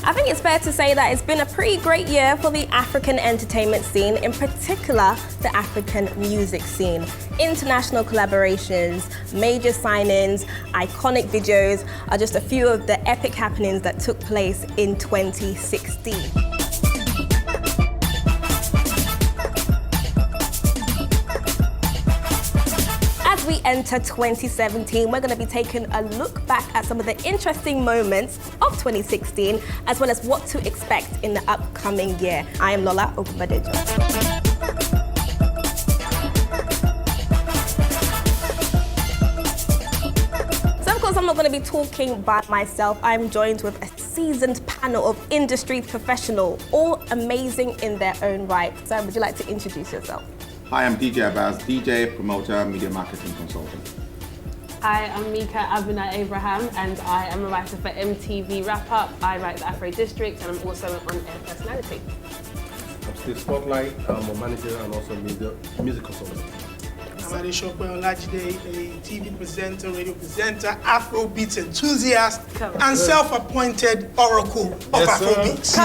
I think it's fair to say that it's been a pretty great year for the African entertainment scene, in particular the African music scene. International collaborations, major signings, iconic videos are just a few of the epic happenings that took place in 2016. As we enter 2017, we're going to be taking a look back at some of the interesting moments of 2016, as well as what to expect in the upcoming year. I am Lola Ogunbadejo. So of course, I'm not going to be talking by myself. I'm joined with a seasoned panel of industry professionals, all amazing in their own right. So would you like to introduce yourself? Hi, I'm DJ Abass, DJ, promoter, media marketing consultant. Hi, I'm Mika Abuna Abraham, and I am a writer for MTV Wrap Up. I write the Afro District, and I'm also an on-air personality. I'm Steve Spotlight. I'm a manager and also music consultant. I'm Adesope, Olajide, a TV presenter, radio presenter, Afrobeats enthusiast, and self-appointed oracle of Afrobeats.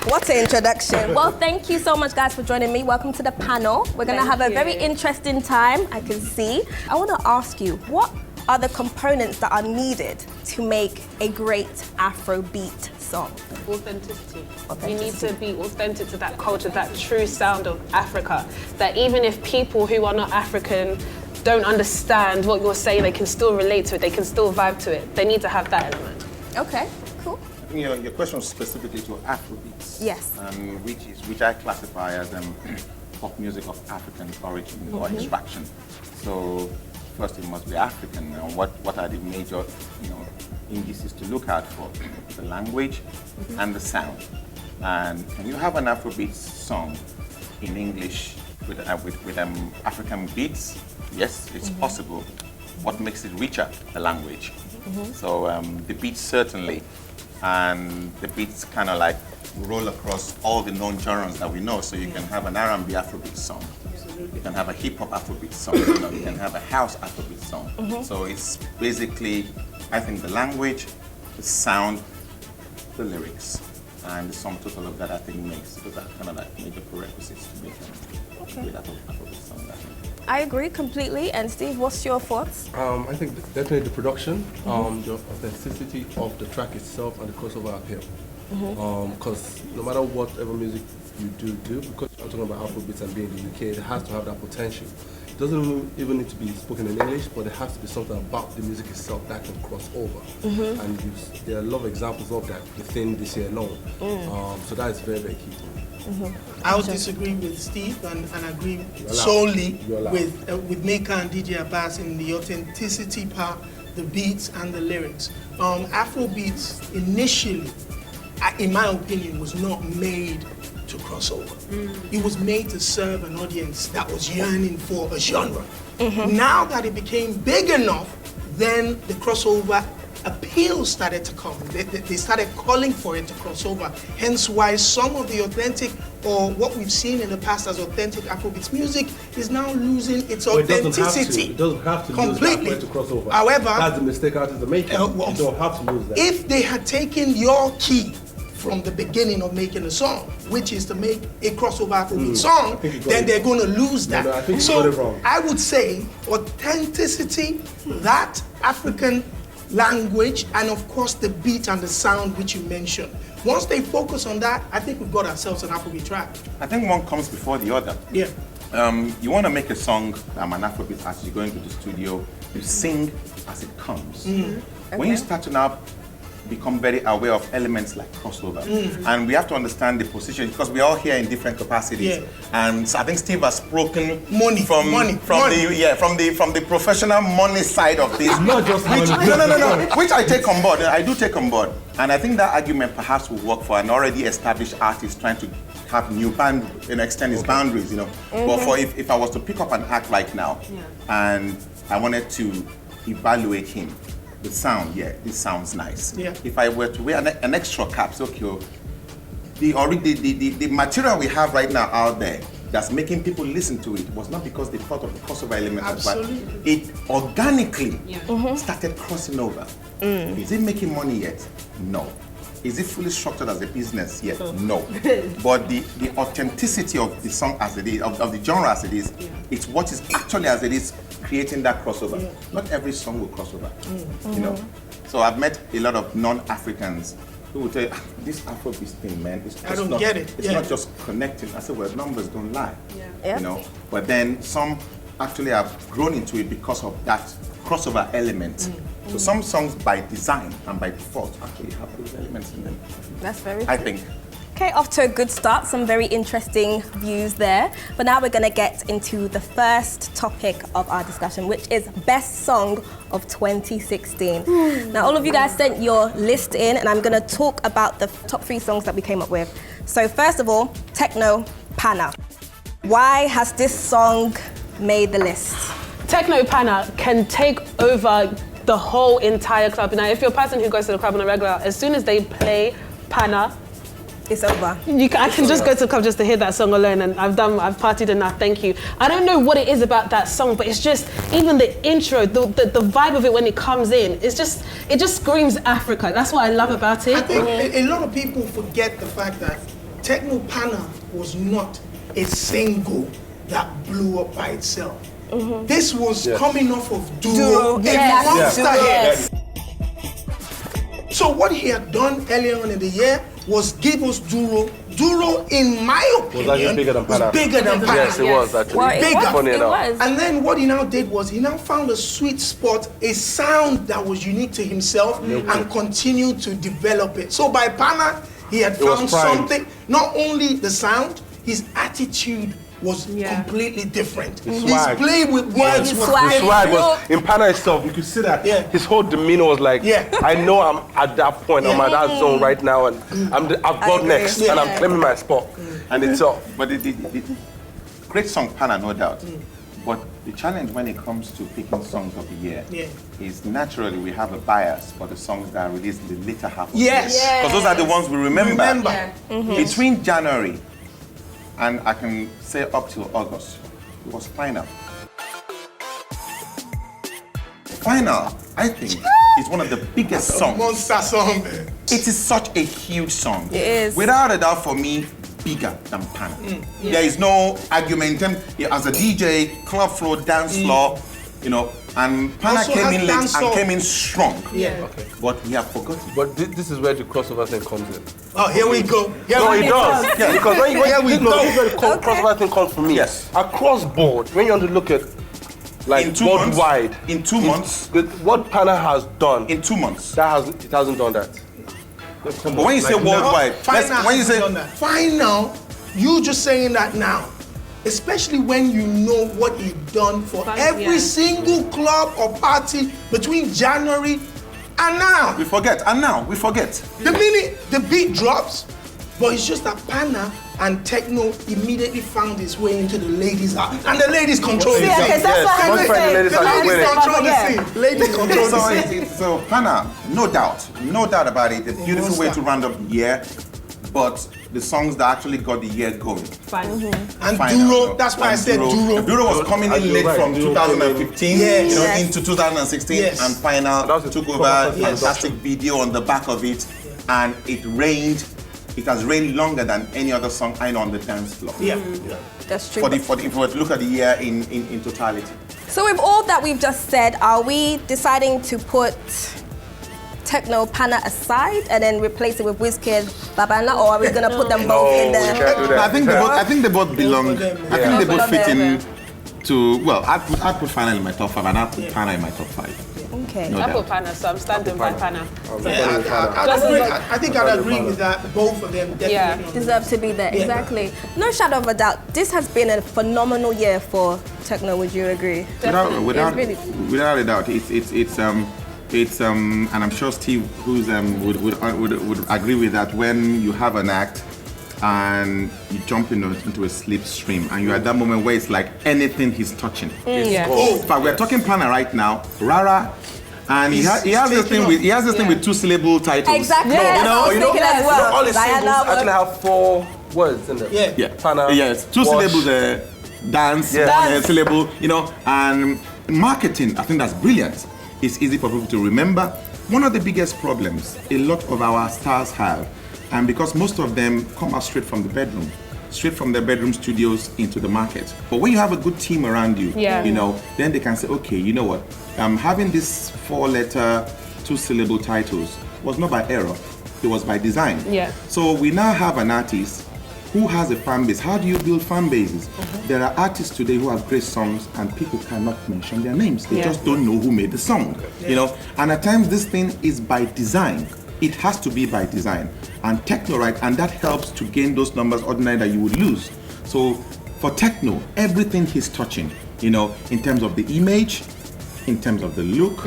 What an introduction. Well, thank you so much, guys, for joining me. Welcome to the panel. We're going to have a very interesting time, I can see. I want to ask you, what are the components that are needed to make a great Afrobeat song? Authenticity. You need to be authentic to that culture, that true sound of Africa. That even if people who are not African don't understand what you're saying, they can still relate to it, they can still vibe to it. They need to have that element. Okay, cool. Your question was specifically to Afrobeats. Yes. Which I classify as pop music of African origin or extraction. So first it must be African. What are the major indices to look out for? The language and the sound. And can you have an Afrobeats song in English with African beats? Yes, it's possible. What makes it richer? The language. So the beats certainly. And the beats kind of like roll across all the known genres that we know. So you can have an R&B Afrobeat song. You can have a hip-hop Afrobeat song. You can have a house Afrobeat song. So it's basically, I think, the language, the sound, the lyrics, and the sum total of that, I think, makes those are kind of like major prerequisites to make a great Afrobeat song, I think. I agree completely. And Steve, what's your thoughts? I think definitely the production, the authenticity of the track itself, and the crossover appeal. Because no matter whatever music you do, because I'm talking about Afrobeats and being in the UK, it has to have that potential. It doesn't even need to be spoken in English, but there has to be something about the music itself that can cross over. And there are a lot of examples of that within this year alone. So that is very, very key to me. I would disagree with Steve and agree solely with Mika and DJ Abass in the authenticity part, the beats and the lyrics. Afrobeats initially, in my opinion, was not made to cross over. It was made to serve an audience that was yearning for a genre. Now that it became big enough, then the crossover appeal started to come. They started calling for it to cross over. Hence why some of the authentic, or what we've seen in the past as authentic Afrobeats music, is now losing its authenticity. It doesn't have to completely use that to cross over. However, that's the mistake artists are making. You don't have to lose that. If they had taken your key from the beginning of making a song, which is to make a crossover Afrobeat song, then they're going to lose that. I think you got it wrong. I would say authenticity, that African language, and of course the beat and the sound which you mentioned. Once they focus on that, I think we've got ourselves an Afrobeat track. I think one comes before the other. Yeah. You want to make a song, an Afrobeat artist, you go into the studio, you sing as it comes. When you start to now become very aware of elements like crossover. And we have to understand the position because we're all here in different capacities. And so I think Steve has spoken from the professional money side of this. Not just money. Which I take on board. I do take on board. And I think that argument perhaps will work for an already established artist trying to have new band, extend his boundaries, But for if I was to pick up an act right now and I wanted to evaluate him, the sound, this sounds nice. If I were to wear an extra cap, so okay, the material we have right now out there that's making people listen to it was not because they thought of the crossover element, Absolutely. but it organically started crossing over. Is it making money yet? No. Is it fully structured as a business yet? No. But the authenticity of the song as it is, of the genre as it is, it's what is actually as it is creating that crossover. Not every song will cross over, you know. So I've met a lot of non-Africans who will tell you, this Afrobeats thing, man, it's just not, get it. It's not just connecting. I said, well, numbers don't lie, you know. But then some actually have grown into it because of that crossover element. So some songs by design and by default actually have those elements in them. That's very I true. think. Okay, off to a good start, some very interesting views there. But now we're going to get into the first topic of our discussion, which is Best Song of 2016. Now, all of you guys sent your list in, and I'm going to talk about the top 3 songs that we came up with. So first of all, Techno, Pana. Why has this song made the list? Techno Pana can take over the whole entire club. Now, if you're a person who goes to the club on a regular, as soon as they play Pana, It's over. I can just go to the club just to hear that song alone, and I've partied enough, thank you. I don't know what it is about that song, but it's just, even the intro, the vibe of it when it comes in, it just screams Africa. That's what I love about it. I think a lot of people forget the fact that Techno Pana was not a single that blew up by itself. This was coming off of Duro, a monster hit. So what he had done earlier on in the year was give us Duro. Duro, in my opinion, was bigger than Pana. Yes, it was actually. Well, it was. And then what he now did was he now found a sweet spot, a sound that was unique to himself, and continued to develop it. So by Pana, he had found something, not only the sound, his attitude was completely different. His play with words his was swag. His swag was, in Pana itself, you could see that his whole demeanor was like, I know I'm at that point, I'm at that zone right now, and I've got next, and I'm claiming my spot. And it's up. But the great song, Pana, no doubt. But the challenge when it comes to picking songs of the year is naturally we have a bias for the songs that are released in the later half of the year. Because those are the ones we remember. Between January and I can say up till August, it was Final. Final, I think, is one of the biggest songs. Monster song. It is such a huge song. It is. Without a doubt, for me, bigger than Pana. There is no argument. As a DJ, club floor, dance floor, you know, and Pana Also came has in late dance and song. came in strong. Okay. But we have forgotten. But this is where the crossover thing comes in. Oh, here we go. No, it does. Yeah, because when you this is where the crossover thing comes for me. Yes. Across board, when you want to look at like In 2 worldwide, months, in 2 months, what Pana has done, in 2 months. it hasn't done that. But when you say worldwide, when you say Final, you just saying that now, especially when you know what he done for every single club or party between January and now. we forget, and now we forget. The minute the beat drops, but it's just that Pana and Techno immediately found its way into the ladies' house, and the ladies control the scene. Because that's what I'm Once you find the ladies The are ladies winning. control the scene. Ladies control the scene. So Pana, no doubt about it. A beautiful way to round up the year. But the songs that actually got the year going. And Duro, that's why I said Duro. Duro was coming in late from 2015, Yes. you know, into 2016, and Final That was a took proper over. fantastic. Fantastic video on the back of it, and it rained. It has rained longer than any other song I know on the dance floor. That's true. If we were to look at the year in totality. So with all that we've just said, are we deciding to put Techno Pana aside and then replace it with Wizkid, Babana, or are we gonna put them both in we there? can't do that. I think they both belong. I think they both fit in to. Well, I put Final in my top 5, and I put Pana in my top 5. Okay. No I doubt. put Pana, so I'm standing by Pana. I think I'd agree with that. Both of them definitely. Deserve to be there, exactly. No shadow of a doubt, this has been a phenomenal year for Techno, would you agree? Without It's a doubt, it's and I'm sure Steve who's would agree with that. When you have an act and you jump into a slipstream, and you're at that moment where it's like anything he's touching. But we're talking Pana right now, Rara. And he has this thing with 2-syllable titles. Exactly. No, That's what I was thinking as well. all his singles Diana, actually have 4 words in them. Yeah. Pana, yes. 2 wash. syllables, dance, Yeah. 1 syllable, you know, and marketing, I think that's brilliant. It's easy for people to remember. One of the biggest problems a lot of our stars have, and because most of them come out straight from the bedroom, straight from their bedroom studios into the market. But when you have a good team around you, you know, then they can say, okay, you know what, having this 4-letter, 2-syllable titles was not by error, it was by design. So we now have an artist who has a fan base. How do you build fan bases? There are artists today who have great songs and people cannot mention their names. They just don't know who made the song, you know? And at times this thing is by design. It has to be by design. And Techno, right, and that helps to gain those numbers ordinary that you would lose. So for Techno, everything he's touching, you know, in terms of the image, in terms of the look,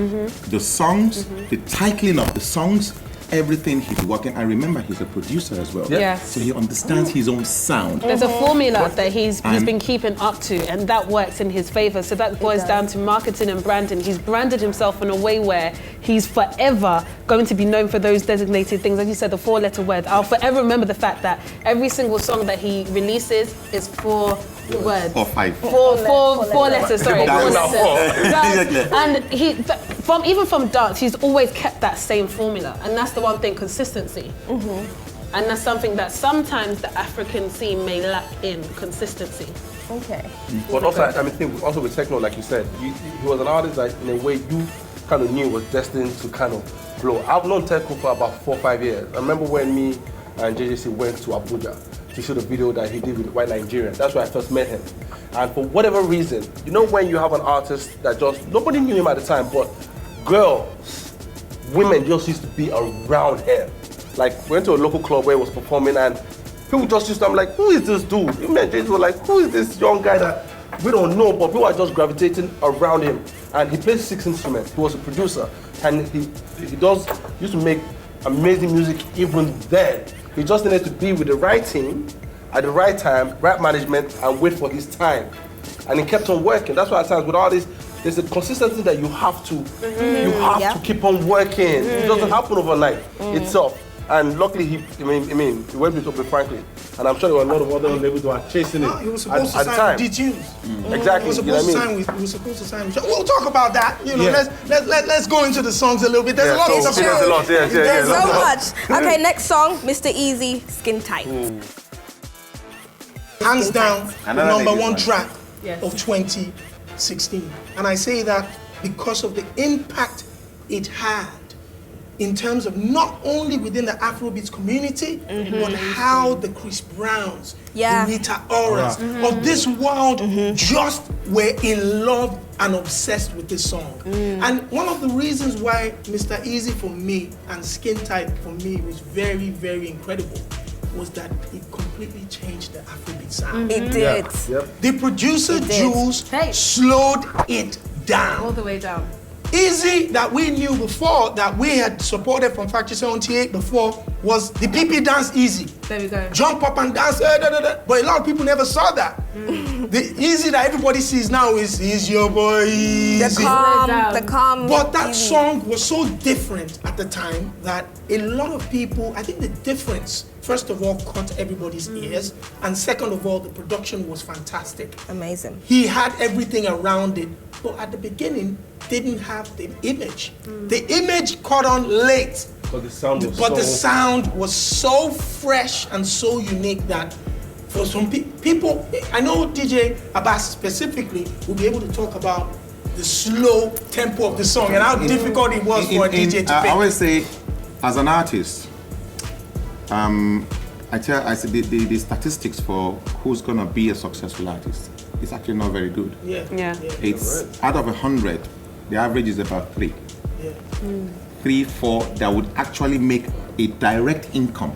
the songs, the titling of the songs, everything he's working. I remember he's a producer as well. So he understands his own sound. There's a formula that he's been keeping up to, and that works in his favor. So that boils down to marketing and branding. He's branded himself in a way where he's forever going to be known for those designated things. As you said, the 4-letter word. I'll forever remember the fact that every single song that he releases is 4 words. Or 5. 4 letters, sorry. 4 letters. And even from dance, he's always kept that same formula. And that's the one thing, consistency. And that's something that sometimes the African scene may lack in, consistency. Okay. But also, I mean, also with Techno, like you said, he was an artist that in a way you kind of knew was destined to kind of blow. I've known Techno for about 4 or 5 years. I remember when me and JJC went to Abuja to shoot a video that he did with White Nigerian. That's where I first met him. And for whatever reason, you know when you have an artist that just, nobody knew him at the time, but girls, women just used to be around him. Like, we went to a local club where he was performing and people just used to, I'm like, who is this dude? You met JJC, were like, who is this young guy that we don't know, but people are just gravitating around him. And he plays 6 instruments. He was a producer. And he used to make amazing music even then. He just needed to be with the right team, at the right time, right management, and wait for his time. And he kept on working. That's why at times with all this, there's a consistency that you have to, to keep on working. It doesn't happen overnight itself. And luckily, he went with Open Franklin. And I'm sure there were a lot of other labels who are chasing it. He was supposed to sign with D-Tunes. Exactly. He was supposed to sign with We'll talk about that. You know, let's go into the songs a little bit. There's a lot of stuff. There's so much. Okay, next song, Mr. Eazi, Skin Tight. Hands down, the #1 track of 2016. And I say that because of the impact it had in terms of not only within the Afrobeats community, but how the Chris Browns, the Rita Oras of this world just were in love and obsessed with this song. And one of the reasons why Mr. Eazi for me and Skin Tight for me was very, very incredible was that it completely changed the Afrobeat sound. It did. The producer, Jules, slowed it down. All the way down. Eazi, that we knew before, that we had supported from Factory 78 before, was the PP dance Eazi. There we go. Jump up and dance, but a lot of people never saw that. The Eazi that everybody sees now is your boy Eazi. The calm. But that song was so different at the time that a lot of people, I think the difference, first of all, caught everybody's ears, and second of all, the production was fantastic. Amazing. He had everything around it, but at the beginning, didn't have the image. The image caught on late. But the sound was so fresh and so unique that for some people, I know DJ Abass specifically will be able to talk about the slow tempo of the song and how difficult it was for a DJ to pick. I always say, as an artist, I say the statistics for who's gonna be a successful artist is actually not very good. It's out of 100, the average is about 3. 3, 4 that would actually make a direct income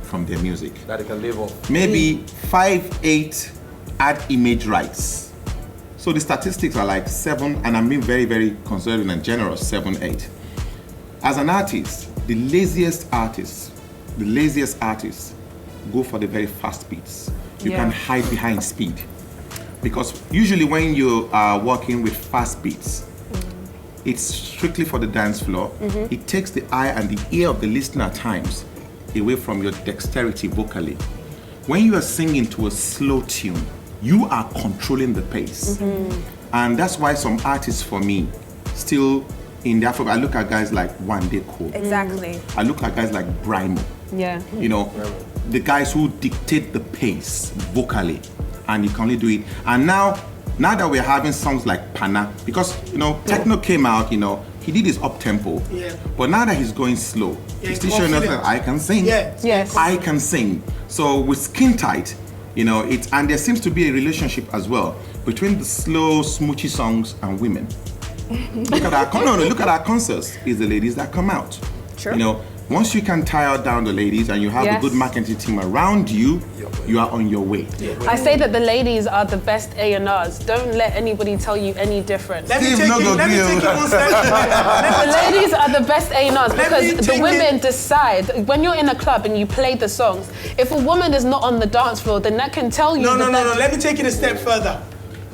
from their music. That they can live off. Maybe 5, 8 add image rights. So the statistics are like 7, and I'm being very, very conservative and generous, 7, 8. As an artist, the laziest artists go for the very fast beats. You can hide behind speed. Because usually when you are working with fast beats, it's strictly for the dance floor. It takes the eye and the ear of the listener at times away from your dexterity vocally. when you are singing to a slow tune, you are controlling the pace. And that's why some artists, for me, still in the Afro, I look at guys like Wande Cole. Exactly. I look at guys like Brimo. Yeah. You know, the guys who dictate the pace vocally, and you can only do it. And now that we're having songs like Pana, because, you know, Techno came out, you know, he did his up-tempo. Yeah. But now that he's going slow, he's still showing us that I can sing. Yes. I can sing. So with Skin Tight, you know, and there seems to be a relationship as well between the slow, smoochy songs and women. Look at our concerts. It's the ladies that come out. True. You know, once you can tire down the ladies and you have a good marketing team around you, you are on your way. I say that the ladies are the best A&Rs. Don't let anybody tell you any different. Let me take it one step. The ladies are the best A&Rs because the women decide. When you're in a club and you play the songs, if a woman is not on the dance floor, then that can tell you. No. Let me take it a step further.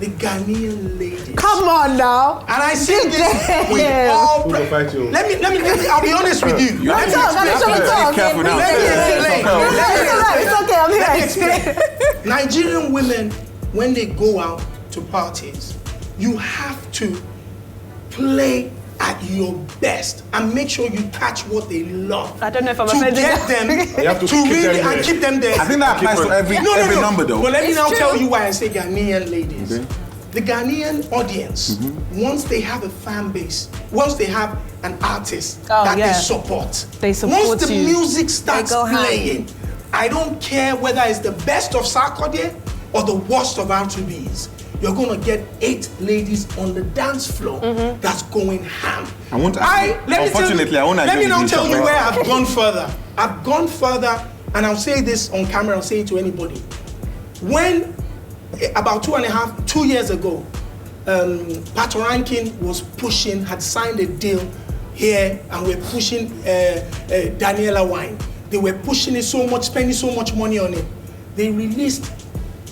The Ghanaian ladies. Come on now. And I say this with all. Let me. I'll be honest with you. Let me explain. Nigerian women, when they go out to parties, you have to play at your best and make sure you catch what they love. I don't know if I'm to offending get them You have to to keep really them there. and keep them there. I think that applies to every number though. But let me It's now true. tell you why I say Ghanaian ladies. Okay. The Ghanaian audience, once they have a fan base, once they have an artist that they support, once the music starts playing, I don't care whether it's the best of Sarkodie or the worst of R2Bs. You're gonna get 8 ladies on the dance floor that's going ham. I want to. Unfortunately, I won't agree Let me now with tell you Shabba. where I've gone further. I've gone further, and I'll say this on camera. I'll say it to anybody. When about 2 years ago, Pato Rankin had signed a deal here, and we're pushing Daniela Wine. They were pushing it so much, spending so much money on it. They released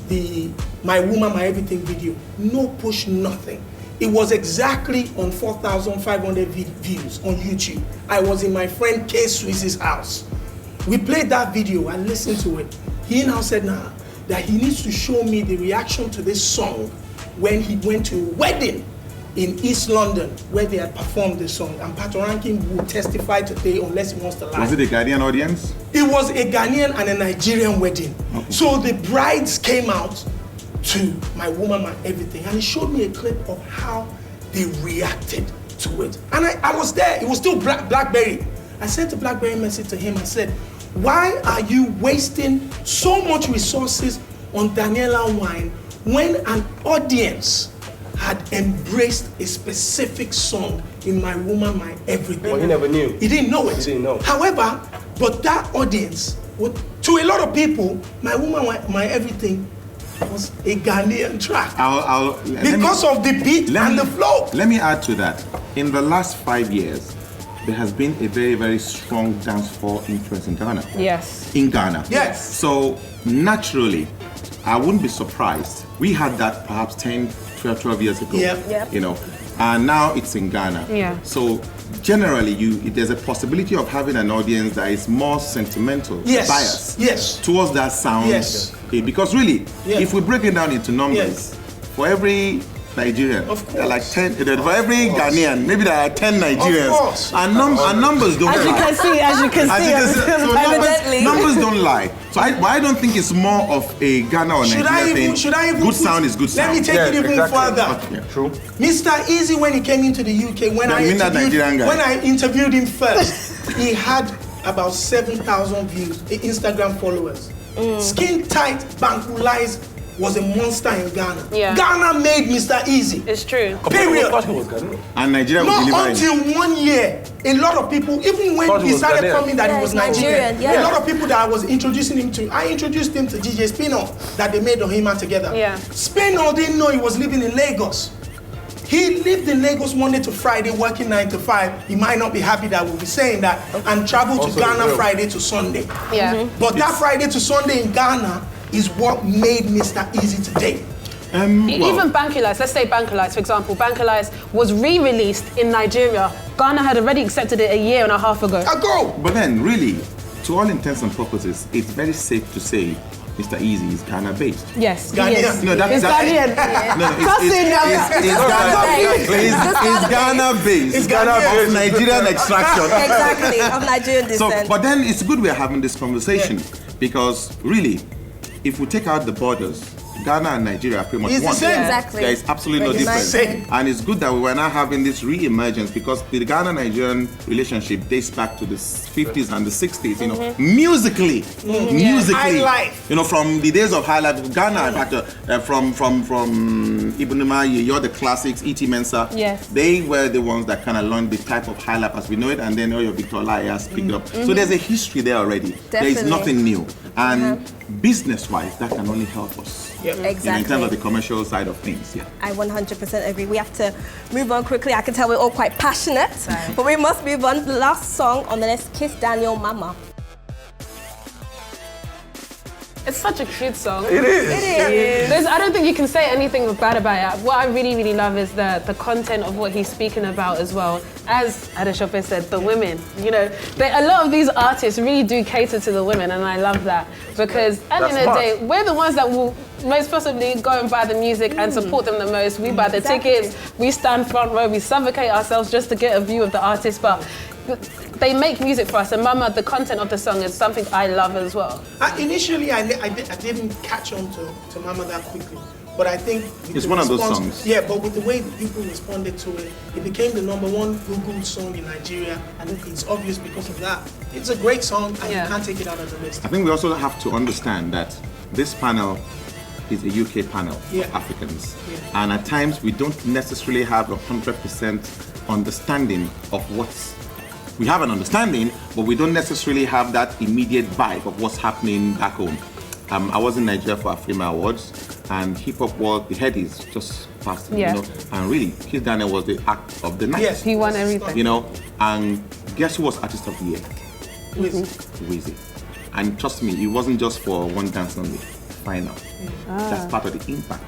the My Woman, My Everything video. No push, nothing. It was exactly on 4,500 views on YouTube. I was in my friend K. Swiss's house. We played that video and listened to it. He now said, that he needs to show me the reaction to this song when he went to a wedding in East London where they had performed the song. And Pato Rankin will testify today unless he wants to lie. Was it a Ghanaian audience? It was a Ghanaian and a Nigerian wedding. Okay. So the brides came out to My Woman, My Everything, and he showed me a clip of how they reacted to it. And I was there. It was still Blackberry. I sent a Blackberry message to him. I said, why are you wasting so much resources on Daniela Wine when an audience had embraced a specific song in My Woman, My Everything? Well, he never knew. He didn't know it. He didn't know. However, but that audience, to a lot of people, My Woman, My Everything was a Ghanaian track. Because of the beat and the flow. Let me add to that. In the last 5 years, there has been a very, very strong dancehall influence in Ghana. Yes. In Ghana. Yes. So naturally, I wouldn't be surprised. We had that perhaps 10, 12 years ago. Yep. You know, and now it's in Ghana. Yeah. So generally, there's a possibility of having an audience that is more sentimental, biased towards that sound. Yes. Okay, because really, if we break it down into numbers, for every Nigerian, there are like 10. For every Ghanaian, maybe there are 10 Nigerians. Of course. And numbers don't lie. As you can see, numbers don't lie. So I don't think it's more of a Ghana or Nigeria thing. Good sound is good sound. Let me take it even further. Okay. True. Mr. Eazi, when he came into the UK, when I interviewed him first, he had about 7,000 views, Instagram followers. Skin Tight, Bankulized was a monster in Ghana. Yeah. Ghana made Mr. Eazi. It's true. Period. And Nigeria was Not delivering. until 1 year, a lot of people, even when he started coming that he was Nigerian, a lot of people that I was introducing him to, I introduced him to DJ Spino that they made Ohima together. Yeah. Spino didn't know he was living in Lagos. He lived in Lagos Monday to Friday, working 9 to 5. He might not be happy that we'll be saying that, and travel to Ghana Friday to Sunday. Yeah. But that Friday to Sunday in Ghana is what made Mr. Eazi today. Even Bankulized, let's say Bankulized, for example. Bankulized was re-released in Nigeria. Ghana had already accepted it a year and a half ago. Go! But then, really, to all intents and purposes, it's very safe to say Mr. Eazi is Ghana based. Yes, he Ghanaian. is. No, It's Ghanaian. It's Ghana based. It's Ghana based. Nigerian extraction. Exactly, of Nigerian descent. But then it's good we're having this conversation because really, if we take out the borders, Ghana and Nigeria are pretty much It's the one. same. Exactly. There is absolutely no difference. Same. And it's good that we are now having this re-emergence because the Ghana-Nigerian relationship dates back to the 50s and the 60s, you know, musically. High life. You know, from the days of high life, Ghana, in fact, from Ibn Umayyah, you're the classics, E.T. Mensah. Yes. They were the ones that kind of learned the type of high life as we know it, and then all your Victor Elias picked it up. So there's a history there already. There is Definitely. nothing new. And business-wise, that can only help us. Yep. You know, in terms of Exactly. the commercial side of things, yeah. I 100% agree. We have to move on quickly. I can tell we're all quite passionate, but we must move on. The last song on the list, Kiss Daniel Mama. It's such a cute song. It is. I don't think you can say anything bad about it. What I really, really love is the content of what he's speaking about as well. As Adesope said, the women. You know, a lot of these artists really do cater to the women, and I love that because at the end of the day, we're the ones that will most possibly go and buy the music and support them the most. We buy the tickets, we stand front row, we suffocate ourselves just to get a view of the artist, but they make music for us, and Mama, the content of the song is something I love as well. Initially, I didn't catch on to Mama that quickly. But I think It's one of those songs. Yeah, but with the way people responded to it, it became the #1 Google song in Nigeria, and it's obvious because of that. It's a great song, and you can't take it out of the list. I think we also have to understand that this panel is a UK panel of Africans. Yeah. And at times we don't necessarily have 100% understanding of what's... We have an understanding, but we don't necessarily have that immediate vibe of what's happening back home. I was in Nigeria for Afrima Awards, and Hip Hop World, the head is just passed, you know, and really, Kiss Daniel was the act of the night. Yes, He won everything. You know, and guess who was Artist of the Year? With Eazi. And trust me, it wasn't just for one dance only. Final. That's part of the impact.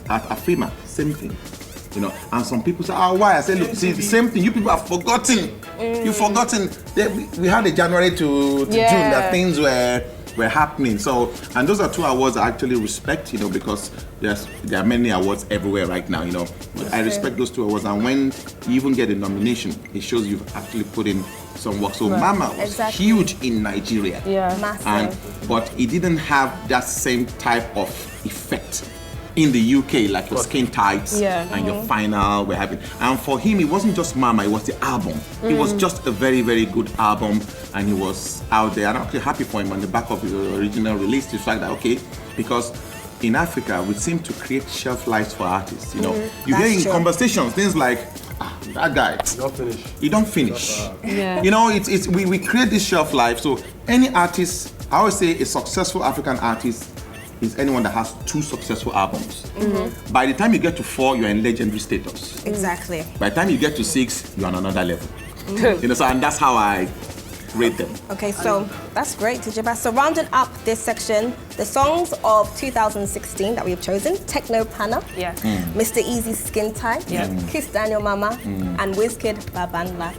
At Afrima, same thing. You know, and some people say, oh, why? I say, look, see, the same thing. You people have forgotten. You've forgotten. We had a January to June that things were happening. So, and those are two awards I actually respect, you know, because there are many awards everywhere right now, you know. But I respect those two awards, and when you even get a nomination, it shows you've actually put in some work. So Mama was huge in Nigeria. Massive. But it didn't have that same type of effect in the UK, like your Skin Tights and your Final were having. And for him, it wasn't just Mama, it was the album. It was just a very, very good album, and he was out there. And I'm actually happy for him on the back of his original release, the fact that, okay, because in Africa, we seem to create shelf lives for artists, you know. You hear in conversations, things like, that guy, he don't finish. You know, we create this shelf life, so any artist, I always say a successful African artist is anyone that has 2 successful albums. By the time you get to 4, you're in legendary status. Exactly. By the time you get to 6, you're on another level. You know, so, and that's how I rate them. Okay, so that's great, DJ Abass. So rounding up this section, the songs of 2016 that we have chosen: Techno Pana, Yeah. Mr. Eazi's Skin Tight, Kiss Daniel Mama, and Wizkid Babandla.